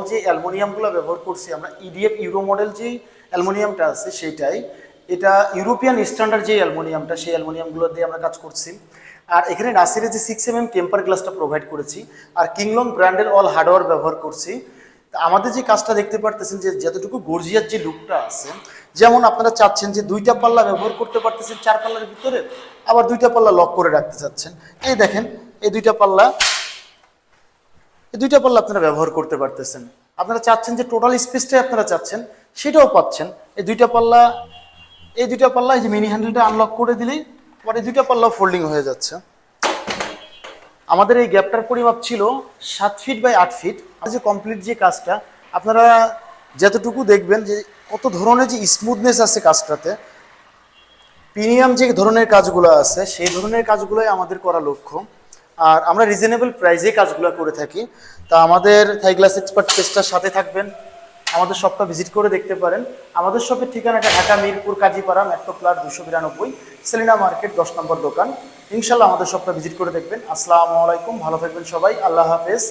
যে অ্যালুমিনিয়ামগুলো ব্যবহার করছি আমরা, ইডিএফ ইউরো মডেল যেই অ্যালুমিনিয়ামটা আছে সেইটাই, এটা ইউরোপিয়ান স্ট্যান্ডার্ড যে অ্যালুমিনিয়ামটা, সেই অ্যালুমিনিয়ামগুলো দিয়ে আমরা কাজ করছি। আর এখানে নাসিরের যে 6mm টেম্পার গ্লাসটা প্রোভাইড করেছি, আর কিংলং ব্র্যান্ডের অল হার্ডওয়্যার ব্যবহার করছি। তা আমাদের যে কাজটা দেখতে পারতেছেন যে যতটুকু গর্জিয়াস যে লুকটা আছে, যেমন আপনারা চাচ্ছেন যে 2টা পাল্লা ব্যবহার করতে পারতেছেন 4 পাল্লার ভিতরে, আবার 2টা পাল্লা লক করে রাখতে চাচ্ছেন, এই দেখেন এই 2টা পাল্লা, এই 2টা পাল্লা আপনারা ব্যবহার করতে পারতেছেন। আপনারা চাচ্ছেন যে টোটাল স্পেসটাই আপনারা চাচ্ছেন, সেটাও পাচ্ছেন। এই 2টা পাল্লা, এই 2টা পাল্লা, এই যে মিনি হ্যান্ডেলটা আনলক করে দিলেই আবার এই 2টা পাল্লা ফোল্ডিং হয়ে যাচ্ছে। আমাদের এই গ্যাপটার পরিমাপ ছিল 7 ফিট বাই 8 ফিট। আর যে কমপ্লিট যে কাজটা আপনারা যতটুকু দেখবেন যে কত ধরনের যে স্মুথনেস আছে কাজটাতে, প্রিমিয়াম যে ধরনের কাজগুলো আছে সেই ধরনের কাজগুলোই আমাদের করা লক্ষ্য। আর আমরা রিজনেবল প্রাইসে কাজগুলো করে থাকি। তা আমাদের থাই গ্লাস এক্সপার্ট পেজটার সাথে থাকবেন, আমাদের শপটা ভিজিট করে দেখতে পারেন। আমাদের শপের ঠিকানাটা Dhaka Mirpur Kazipara, metro plus 292, Selina market 10 নম্বর দোকান। ইনশাল্লাহ আমাদের শপটা ভিজিট করে দেখবেন। আসসালামু আলাইকুম, ভালো থাকবেন সবাই, আল্লাহ হাফেজ।